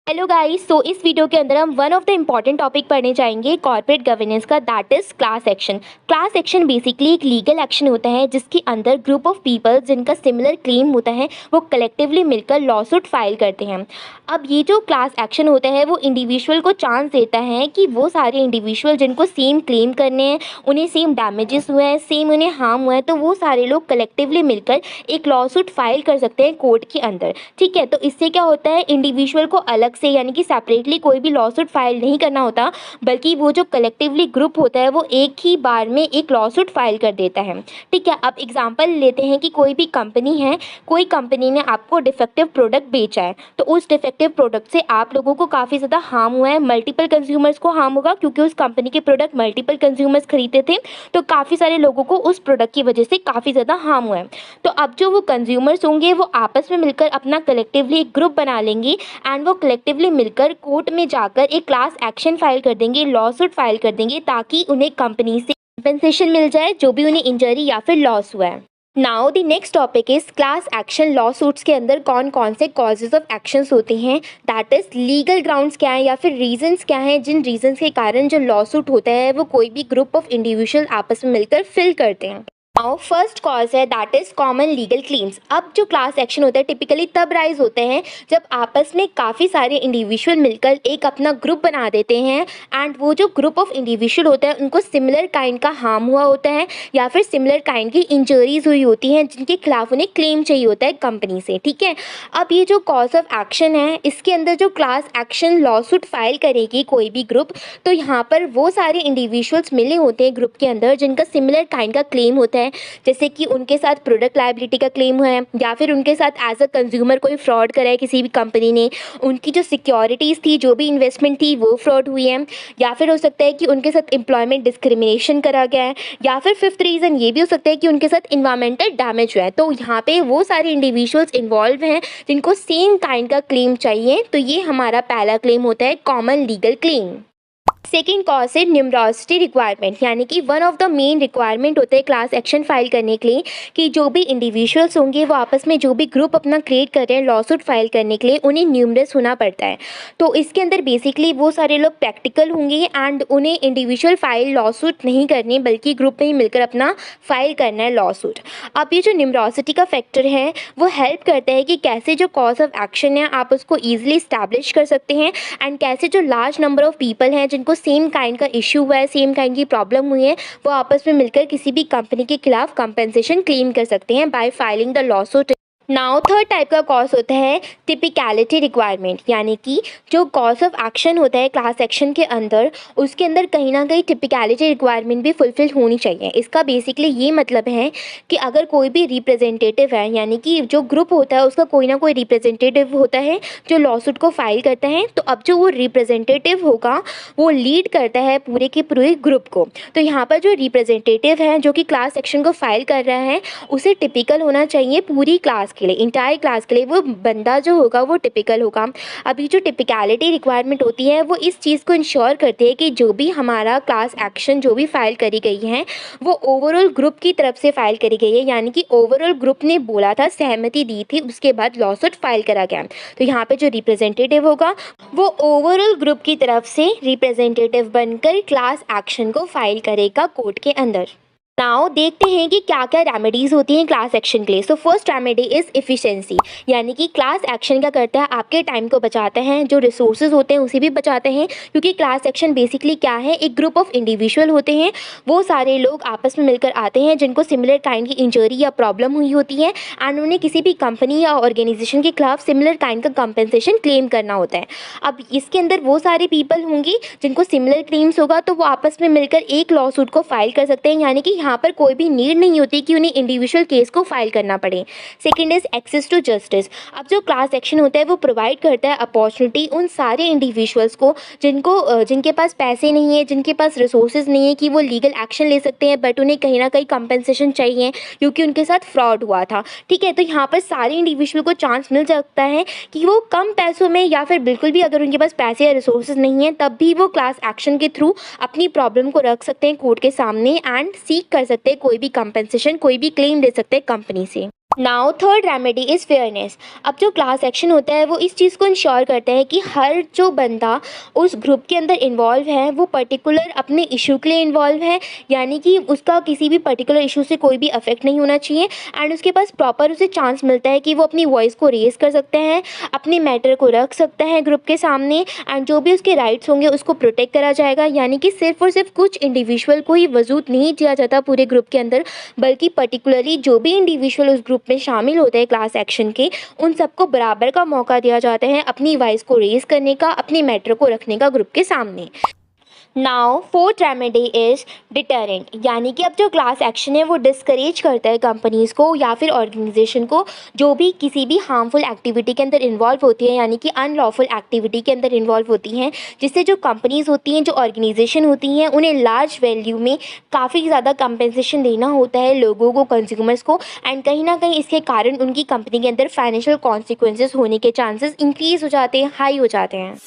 Hello guys, सो इस video के अंदर हम one of the important topic पढ़ने जाएंगे कॉर्पोरेट गवर्नेंस का, that is class action. Class action basically एक लीगल एक्शन होता है जिसके अंदर ग्रुप ऑफ पीपल जिनका सिमिलर क्लेम होता है वो कलेक्टिवली मिलकर लॉसूट फाइल करते हैं। अब ये जो क्लास एक्शन होता है वो इंडिविजुअल को चांस देता है कि वो सारे इंडिविजुअल जिनको सेम क्लेम करने हैं, उन्हें सेम डैमेजेस हुए हैं, सेम उन्हें हार्म हुआ है, तो वो सारे लोग कलेक्टिवली मिलकर एक लॉसूट फाइल कर सकते हैं कोर्ट के अंदर। ठीक है, तो इससे क्या होता है, इंडिविजुअल को अलग से यानी कि सेपरेटली कोई भी लॉसूट फाइल नहीं करना होता, बल्कि वो जो कलेक्टिवली ग्रुप होता है वो एक ही बार में एक लॉसूट फाइल कर देता है। ठीक है, अब एग्जांपल लेते हैं कि कोई भी कंपनी है, कोई कंपनी ने आपको डिफेक्टिव प्रोडक्ट बेचा है, तो उस डिफेक्टिव प्रोडक्ट से आप लोगों को काफ़ी ज़्यादा हार्म हुआ है, मल्टीपल कंज्यूमर्स को हार्म होगा क्योंकि उस कंपनी के प्रोडक्ट मल्टीपल कंज्यूमर्स खरीदते थे, तो काफ़ी सारे लोगों को उस प्रोडक्ट की वजह से काफ़ी ज़्यादा हार्म हुआ है। तो अब जो वो कंज्यूमर्स होंगे वो आपस में मिलकर अपना कलेक्टिवली एक ग्रुप बना लेंगे एंड वो कलेक्टिवली मिलकर कोर्ट में जाकर एक क्लास एक्शन फाइल कर देंगे, लॉसूट फाइल कर देंगे, ताकि उन्हें कंपनी से कंपेंसेशन मिल जाए जो भी उन्हें इंजरी या फिर लॉस हुआ है। Now the next topic is class action law suits के अंदर कौन कौन से कॉजेज ऑफ एक्शंस होते हैं, दैट इज लीगल ग्राउंड्स क्या है या फिर रीजंस क्या हैं जिन रीजंस के कारण जो लॉ सूट होता है वो कोई भी ग्रुप ऑफ इंडिविजुअल आपस में मिलकर फिल करते हैं। नाउ फर्स्ट कॉज है that is common legal claims. अब जो क्लास एक्शन होता है टिपिकली तब राइज होते हैं जब आपस में काफ़ी सारे इंडिविजुअल मिलकर एक अपना ग्रुप बना देते हैं एंड वो जो ग्रुप ऑफ इंडिविजुअल होता है उनको सिमिलर काइंड का हार्म हुआ होता है या फिर सिमिलर काइंड की इंजरीज हुई होती हैं जिनके खिलाफ उन्हें क्लेम चाहिए होता है कंपनी से। ठीक है, अब ये जो कॉज ऑफ एक्शन है इसके अंदर जो क्लास एक्शन लॉसूट फाइल करेगी कोई भी ग्रुप, तो यहाँ पर वो सारे इंडिविजुअल्स मिले होते हैं ग्रुप के अंदर जिनका सिमिलर काइंड का क्लेम होता है, जैसे कि उनके साथ प्रोडक्ट लायबिलिटी का क्लेम है या फिर उनके साथ एज अ कंज्यूमर कोई फ्रॉड करा है किसी भी कंपनी ने, उनकी जो सिक्योरिटीज़ थी, जो भी इन्वेस्टमेंट थी वो फ्रॉड हुई है, या फिर हो सकता है कि उनके साथ एम्प्लॉयमेंट डिस्क्रिमिनेशन करा गया है, या फिर फिफ्थ रीज़न ये भी हो सकता है कि उनके साथ इन्वायरमेंटल डैमेज हुआ है। तो यहाँ पे वो सारे इंडिविजुअल्स इन्वॉल्व हैं जिनको सेम काइंड का क्लेम चाहिए, तो ये हमारा पहला क्लेम होता है common legal claim. Second cause है न्यूमरोसिटी रिक्वायरमेंट, यानी कि one of the main requirement होते हैं क्लास एक्शन फाइल करने के लिए कि जो भी इंडिविजुअल्स होंगे वो आपस में जो भी ग्रुप अपना क्रिएट कर रहे हैं लॉसूट फाइल करने के लिए उन्हें न्यूमरस होना पड़ता है। तो इसके अंदर बेसिकली वो सारे लोग प्रैक्टिकल होंगे एंड उन्हें इंडिविजुअल फाइल लॉसूट नहीं करनी बल्कि ग्रुप में ही मिलकर अपना फाइल करना है लॉसूट। अब ये जो न्यूमरोसिटी का फैक्टर है वो हेल्प करता है कि कैसे जो कॉज ऑफ एक्शन है आप उसको ईजिली इस्टेब्लिश कर सकते हैं एंड कैसे जो लार्ज नंबर ऑफ पीपल हैं जिनको सेम काइंड का इशू हुआ है, सेम काइंड की प्रॉब्लम हुई है, वो आपस में मिलकर किसी भी कंपनी के खिलाफ कंपेंसेशन क्लेम कर सकते हैं bye filing the lawsuit. Now third type का कॉज होता है टिपिकलिटी रिक्वायरमेंट, यानी कि जो कॉज ऑफ एक्शन होता है क्लास एक्शन के अंदर उसके अंदर कहीं ना कहीं टिपिकलिटी रिक्वायरमेंट भी फुलफिल होनी चाहिए। इसका बेसिकली ये मतलब है कि अगर कोई भी रिप्रेजेंटेटिव है, यानी कि जो ग्रुप होता है उसका कोई ना कोई रिप्रेजेंटेटिव होता है जो लॉसूट को फाइल करता है, तो अब जो वो रिप्रेजेंटेटिव होगा वो लीड करता है पूरे के पूरे ग्रुप को। तो यहाँ पर जो रिप्रेजेंटेटिव है जो कि क्लास एक्शन को फाइल कर रहा है उसे टिपिकल होना चाहिए पूरी क्लास के लिए, इंटायर क्लास के लिए वो बंदा जो होगा वो टिपिकल होगा। अभी जो टिपिकलिटी रिक्वायरमेंट होती है वो इस चीज़ को इंश्योर करती है कि जो भी हमारा क्लास एक्शन जो भी फाइल करी गई है वो ओवरऑल ग्रुप की तरफ से फाइल करी गई है, यानी कि ओवरऑल ग्रुप ने बोला था, सहमति दी थी, उसके बाद लॉसूट फाइल करा गया। तो यहाँ पे जो रिप्रेजेंटेटिव होगा वो ओवरऑल ग्रुप की तरफ से रिप्रेजेंटेटिव बनकर क्लास एक्शन को फाइल करेगा कोर्ट के अंदर। नाउ देखते हैं कि क्या क्या रेमेडीज़ होती हैं क्लास एक्शन के लिए। So first remedy is efficiency, यानी कि क्लास एक्शन क्या करता है, आपके टाइम को बचाते हैं, जो रिसोर्सेज होते हैं उसे भी बचाते हैं, क्योंकि क्लास एक्शन बेसिकली क्या है, एक ग्रुप ऑफ इंडिविजुअल होते हैं, वो सारे लोग आपस में मिलकर आते हैं जिनको सिमिलर काइंड की इंजरी या प्रॉब्लम हुई होती है एंड उन्हें किसी भी कंपनी या ऑर्गेनाइजेशन के खिलाफ सिमिलर काइंड का कंपेंसेशन क्लेम करना होता है। अब इसके अंदर वो सारे पीपल होंगे जिनको सिमिलर क्लेम्स होगा तो वो आपस में मिलकर एक लॉ सूट को फाइल कर सकते हैं, यानी कि यहाँ पर कोई भी नीड नहीं होती कि उन्हें इंडिविजुअल केस को फाइल करना पड़े। Second is access to justice. अब जो क्लास एक्शन होता है वो प्रोवाइड करता है अपॉर्चुनिटी उन सारे इंडिविजुअल्स को जिनके पास पैसे नहीं है, जिनके पास रिसोर्सेज नहीं है कि वो लीगल एक्शन ले सकते हैं, बट उन्हें कहीं ना कहीं कंपेंसेशन चाहिए क्योंकि उनके साथ फ्रॉड हुआ था। ठीक है, तो यहाँ पर सारे इंडिविजुअल को चांस मिल सकता है कि वो कम पैसों में या फिर बिल्कुल भी अगर उनके पास पैसे या रिसोर्सेज नहीं है तब भी वो क्लास एक्शन के थ्रू अपनी प्रॉब्लम को रख सकते हैं कोर्ट के सामने एंड सीक कर सकते हैं कोई भी कंपेंसेशन, कोई भी क्लेम दे सकते हैं कंपनी से। Now third remedy is fairness. अब जो क्लास एक्शन होता है वो इस चीज़ को इंश्योर करता है कि हर जो बंदा उस ग्रुप के अंदर इन्वॉल्व है वो पर्टिकुलर अपने इशू के लिए इन्वॉल्व है, यानी कि उसका किसी भी पर्टिकुलर इशू से कोई भी अफेक्ट नहीं होना चाहिए एंड उसके पास प्रॉपर उसे चांस मिलता है कि वो अपनी वॉइस को रेज़ कर सकते हैं, अपने मैटर को रख सकते हैं ग्रुप के सामने एंड जो भी उसके राइट्स होंगे उसको प्रोटेक्ट करा जाएगा। यानी कि सिर्फ और सिर्फ कुछ इंडिविजुअल को ही वजूद नहीं दिया जाता पूरे ग्रुप के अंदर, बल्कि पर्टिकुलरली जो भी इंडिविजुअल उस ग्रुप में शामिल होते हैं क्लास एक्शन के, उन सबको बराबर का मौका दिया जाता है अपनी वॉइस को रेज़ करने का, अपने मैटर को रखने का ग्रुप के सामने। Now fourth remedy is deterrent, यानी कि अब जो क्लास एक्शन है वो डिस्करेज करता है कंपनीज़ को या फिर ऑर्गेनाइजेशन को जो भी किसी भी हार्मफुल एक्टिविटी के अंदर इन्वॉल्व होती है, यानी कि अनलॉफुल एक्टिविटी के अंदर इन्वॉल्व होती हैं, जिससे जो कंपनीज़ होती हैं, जो ऑर्गेनाइजेशन होती हैं, उन्हें लार्ज वैल्यू में काफ़ी ज़्यादा कंपेंसेशन देना होता है लोगों को, कंज्यूमर्स को, एंड कहीं ना कहीं इसके कारण उनकी कंपनी के अंदर फाइनेंशियल कॉन्सिक्वेंसेस होने के चांसेस इंक्रीज़ हो जाते हैं, हाई हो जाते हैं।